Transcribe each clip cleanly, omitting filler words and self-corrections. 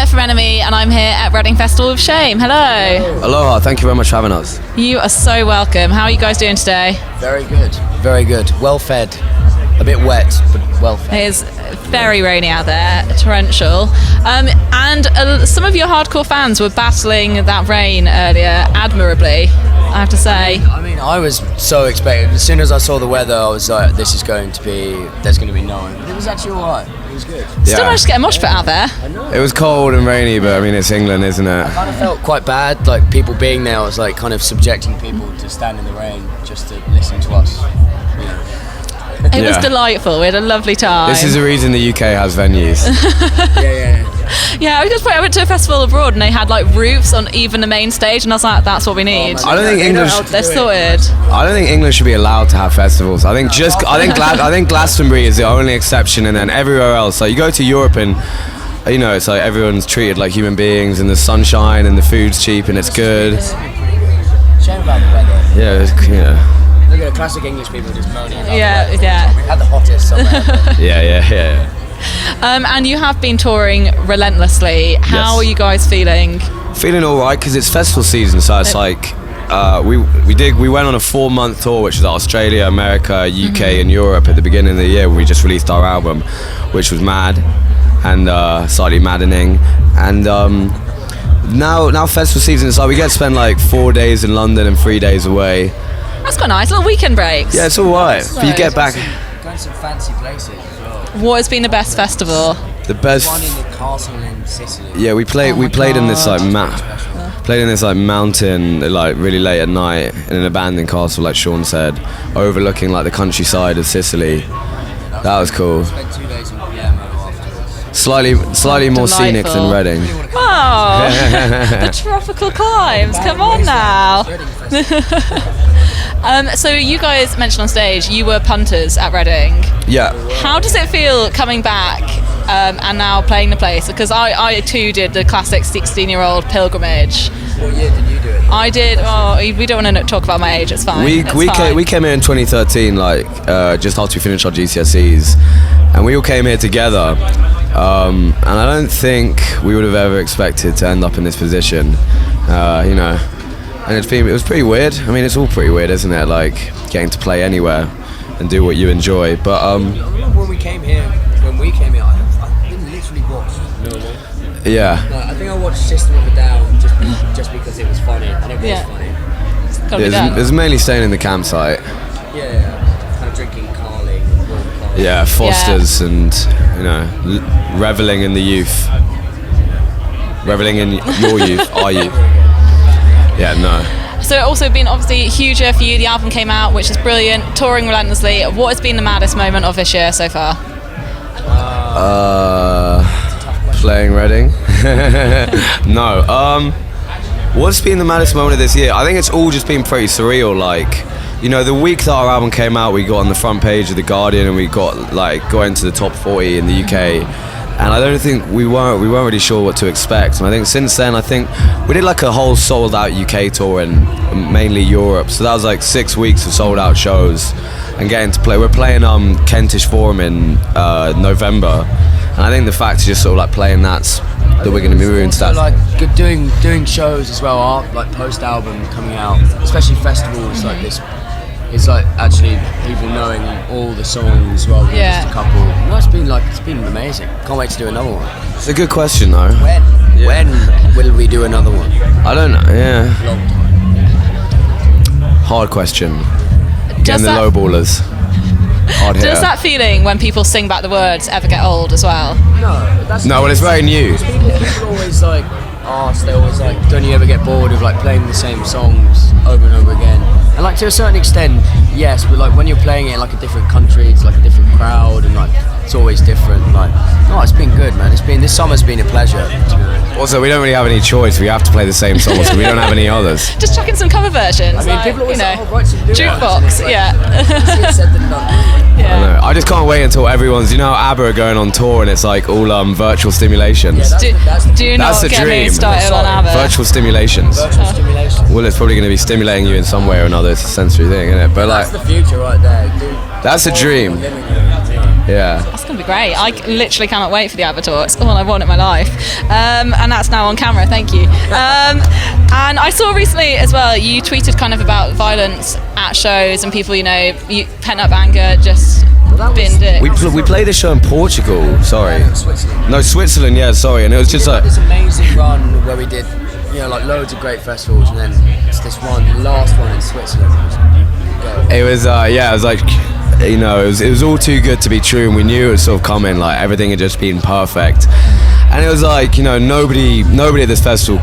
from Enemy, and I'm here at Reading Festival with Shame. Hello. Aloha, thank you very much for having us. You are so welcome. How are you guys doing today? Very good, very good. Well fed. A bit wet, but well fed. It is very rainy out there, torrential. And some of your hardcore fans were battling that rain earlier admirably, I have to say. I mean, I was so expected. As soon as I saw the weather, I was like, there's going to be no one. But it was actually alright. It was good. Still managed to get a mosh pit out there. I know. It was cold and rainy, but I mean, it's England, isn't it? I kind of felt quite bad, like people being there. I was like kind of subjecting people to stand in the rain just to listen to us. You know. It was delightful. We had a lovely time. This is the reason the UK has venues. Yeah, I went to a festival abroad and they had like roofs on even the main stage, and I was like, that's what we need. I don't think English. They're sorted. I don't think England should be allowed to have festivals. I think I think Glastonbury is the only exception, and then everywhere else, like you go to Europe and it's like everyone's treated like human beings, and the sunshine and the food's cheap and it's good. Shame about the weather. Yeah, Look at the classic English people just moaning about Yeah, the weather. yeah. We've had the hottest summer ever. Yeah. And you have been touring relentlessly. How are you guys feeling? Feeling all right because it's festival season, so it's like we went on a 4-month tour, which was Australia, America, UK, and Europe at the beginning of the year when we just released our album, which was mad and slightly maddening. And now festival season is like we get to spend like 4 days in London and 3 days away. That's quite nice. Little weekend breaks. Yeah, it's all right. But you get back. Going to some fancy places as well. What has been the best festival? The best. One in the castle in Sicily. Yeah, we played in this like mountain like really late at night in an abandoned castle, like Sean said, overlooking like the countryside of Sicily. That was cool. Spent 2 days in Palermo afterwards. Slightly more scenic than Reading. Oh, the tropical climes. Come on now. So you guys mentioned on stage you were punters at Reading. Yeah. How does it feel coming back and now playing the place? Because I too did the classic 16-year-old pilgrimage. What year did you do it? I did. Oh, we don't want to talk about my age. It's fine. We came here in 2013, like just after we finished our GCSEs, and we all came here together. And I don't think we would have ever expected to end up in this position. And it was pretty weird. I mean, it's all pretty weird, isn't it? Like getting to play anywhere and do what you enjoy. But I remember when we came here, I didn't literally watch Normal. Yeah. Like, I think I watched System of a Down just because it was funny, and it was funny. It was mainly staying in the campsite. Yeah. Kind of drinking Carling. Yeah, Foster's and reveling in the youth. Reveling in your youth, our youth. Yeah, no. So it's also been obviously a huge year for you. The album came out, which is brilliant. Touring relentlessly. What has been the maddest moment of this year so far? Playing Reading. No. What's been the maddest moment of this year? I think it's all just been pretty surreal. Like, the week that our album came out, we got on the front page of The Guardian and we got into the top 40 in the UK. And I don't think we weren't really sure what to expect. And I think since then, we did like a whole sold out UK tour in mainly Europe. So that was like 6 weeks of sold out shows and getting to play. We're playing Kentish Forum in November. And I think the fact is just sort of like playing that we're going to be moving to that. Like doing shows as well, like post album coming out, especially festivals like this. It's like actually people knowing all the songs rather than just a couple. No, it's been amazing. Can't wait to do another one. It's a good question though. When will we do another one? I don't know. Yeah. Long time. Hard question. Getting the low ballers. Does that feeling when people sing back the words ever get old as well? No, well, it's very new. People always like ask. They always like, don't you ever get bored of like playing the same songs over and over again? And like to a certain extent, yes, but like when you're playing it in like a different country, it's like a different crowd, and like it's always different. Like, no, it's been good, man. This summer's been a pleasure. Also, we don't really have any choice. We have to play the same songs, so we don't have any others. Just chuck in some cover versions. I mean, people always write some new jukebox, ones. yeah. Said than done. Yeah. I just can't wait until everyone's. How ABBA are going on tour and it's like all virtual stimulations. Do not get me started on ABBA. Virtual stimulations. Well, it's probably going to be stimulating you in some way or another. It's a sensory thing, isn't it? But that's the future right there. Dude, that's a dream. Yeah. That's gonna be great. I literally cannot wait for the Abba tour. It's all I want in my life. And that's now on camera, thank you. And I saw recently as well, you tweeted kind of about violence at shows and people, pent up anger, just binned it. We played a show in Portugal, sorry. No, Switzerland. No, Switzerland, yeah, sorry. And it was just like... this amazing run where we did, like loads of great festivals, and then it's this last one in Switzerland. It was, it was like... it was all too good to be true, and we knew it was sort of coming, like everything had just been perfect. And it was like, nobody at this festival,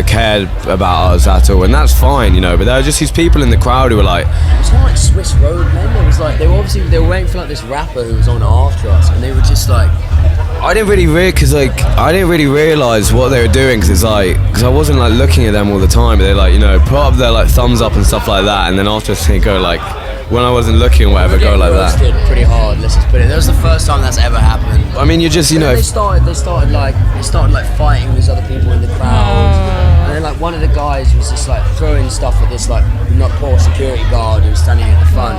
cared about us at all, and that's fine, but there were just these people in the crowd who were like... It was not like Swiss Road Men, it was like, they were waiting for like this rapper who was on after us, and they were just like... I didn't really realise what they were doing, because I wasn't like looking at them all the time, but they put up their like thumbs up and stuff like that, and then after they go like, when I wasn't looking or whatever, go like that. Pretty hard. Let's just put it. That was the first time that's ever happened. I mean, you just They started fighting these other people in the crowd, and then like one of the guys was just like throwing stuff at this like not poor security guard who was standing at the front.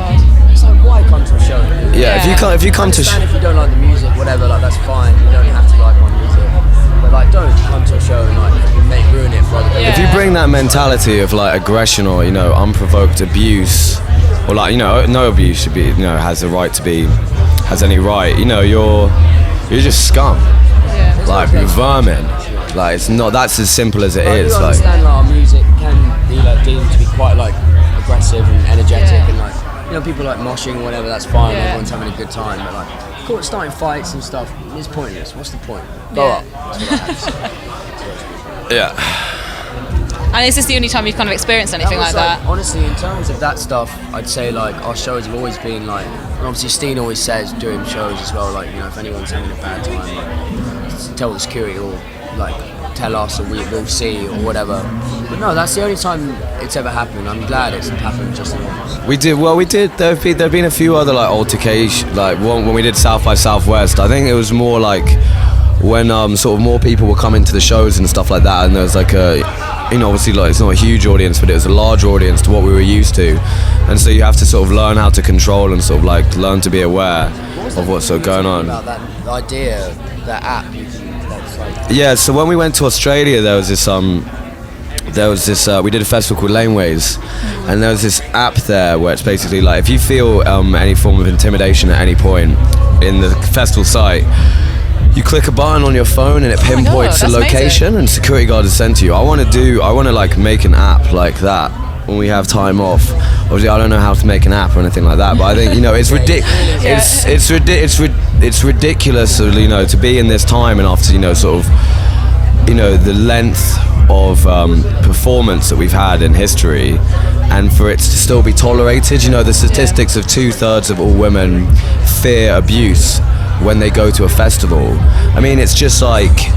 It's like, why come to a show? Yeah, if you come to if you don't like the music, whatever, like that's fine. You don't have to like my music, but like don't come to a show and like ruin it for other people. If you bring that mentality of like aggression or unprovoked abuse, or like no abuse should be has the right to be, has any right, you're just scum. Yeah. Like you're vermin. Like it's not, that's as simple as it is. I do understand like our music can be like deemed to be quite like aggressive and energetic, and like people like moshing or whatever, that's fine, everyone's having a good time, but like starting fights and stuff, it's pointless. What's the point? Go up. That's what I have to say. Yeah. And is this the only time you've kind of experienced anything like that? Honestly, in terms of that stuff, I'd say like our shows have always been like, and obviously Steen always says during shows as well, like if anyone's having a bad time, like, tell the security or like tell us or we'll see or whatever. But no, that's the only time it's ever happened. I'm glad it's happened just once. We did. There've been a few other like altercations, like when we did South by Southwest. I think it was more like when sort of more people were coming to the shows and stuff like that, and there was like a, obviously like it's not a huge audience, but it was a large audience to what we were used to, and so you have to sort of learn how to control and sort of like learn to be aware of what's sort of going on. About that idea, that app you can. Yeah, so when we went to Australia, there was this we did a festival called Laneways, and there was this app there where it's basically like if you feel any form of intimidation at any point in the festival site, you click a button on your phone and it pinpoints the location, amazing. And security guard is sent to you. I want to like make an app like that when we have time off. Obviously, I don't know how to make an app or anything like that, but I think it's ridiculous. It's ridiculous, to be in this time and after sort of the length of performance that we've had in history, and for it to still be tolerated. The statistics of 2/3 of all women fear abuse when they go to a festival. I mean, it's just like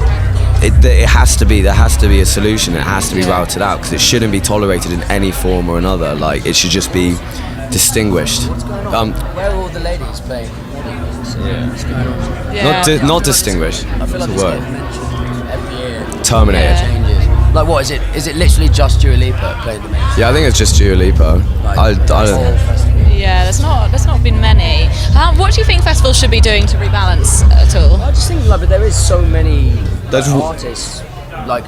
there has to be a solution. It has to be routed out, because it shouldn't be tolerated in any form or another. Like it should just be distinguished. What's going on? Where are all the ladies playing? What's going on? Not distinguished. I feel like it's getting mentioned every year. Terminated. Changes. Like what is it? Is it literally just Dua Lipa playing the main? Yeah, I think it's just Dua Lipa. Like, I don't. Yeah, there's not been many. What do you think festivals should be doing to rebalance at all? I just think but there is so many artists, like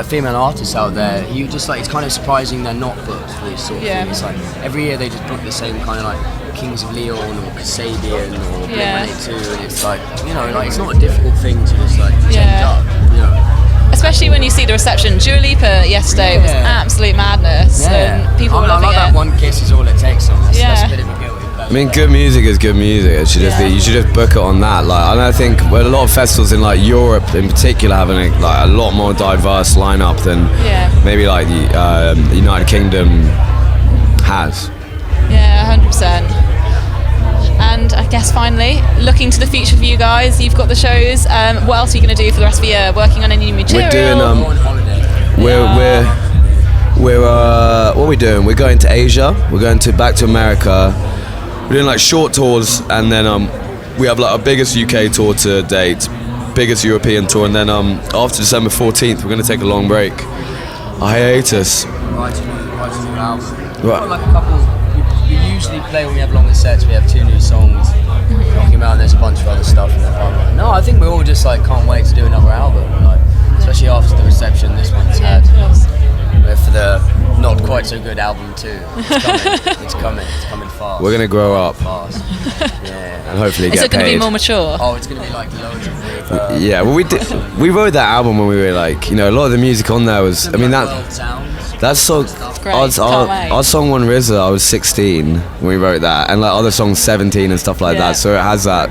female artists out there. You just like, it's kind of surprising they're not booked for this sort of thing. It's like every year they just book the same kind of like Kings of Leon or Kasabian or Blink-182, and it's like like it's not a difficult thing to just like change up. Especially when you see the reception. Dua Lipa yesterday was absolute madness. And people were loving like that One Kiss Is All It Takes song. That's a bit of a guilty pleasure. I mean, good music is good music. It should just be. You should just book it on that. Like, and I think a lot of festivals in like Europe, in particular, having a lot more diverse lineup than maybe like the United Kingdom has. Yeah, 100%. And I guess finally, looking to the future for you guys, you've got the shows. What else are you going to do for the rest of the year? Working on any new material? We're doing. On holiday. We're what are we doing? We're going to Asia. We're going back to America. We're doing like short tours, and then we have like our biggest UK tour to date, biggest European tour, and then after December 14th, we're going to take a long break, a hiatus. Writing a new album. Right. Like a couple. We usually play when we have longer sets. We have 2 new songs. knocking out, and there's a bunch of other stuff in the pipeline. No, I think we all just like can't wait to do another album, like especially after the reception this one's had. For the not quite so good album too. It's coming fast. We're gonna grow up. Fast. Yeah. And hopefully Is get it going to paid. be more mature? Oh, it's gonna be like loads of reverb. Yeah, well, we wrote that album when we were like, you know, a lot of the music on there was. I mean World sounds. that song. Great. Can't wait. Our song One RZA, I was 16 when we wrote that, and like other songs 17 and stuff like Yeah. that. So it has that.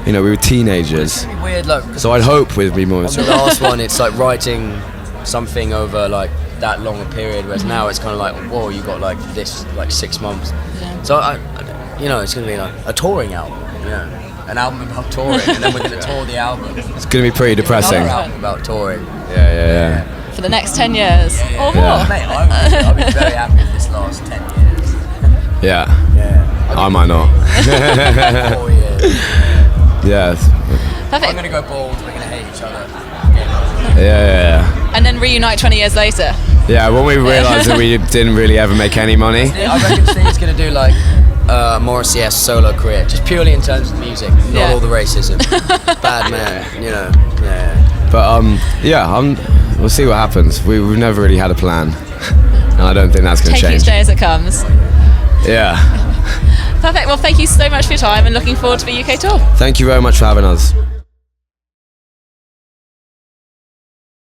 You know, we were teenagers. It's gonna be weird, like. So I'd hope we'd be more. On the last one, it's like writing something over like that long a period, whereas now it's kind of like, whoa, you got like this like 6 months. Yeah. So you know, it's gonna be like a touring album, you know, an album about touring, and then we're gonna tour the album. It's gonna be pretty depressing. Another album about touring. Yeah. For the next 10 years or more. Yeah. Mate, I'll be very happy with this last 10 years. Yeah. Yeah. I might not. 4 years. Yeah. I'm Perfect. gonna go bald. We're gonna hate each other. Yeah. And then reunite 20 years later. Yeah, when we realised that we didn't really ever make any money. I reckon Steve's gonna do like Morrissey S solo career, just purely in terms of music, not Yeah. all the racism. Bad man, you know. Yeah. But we'll see what happens. We've never really had a plan, and I don't think that's going to Take change. each day as it comes. Yeah. Perfect. Well, thank you so much for your time and looking forward to the UK tour. Thank you very much for having us.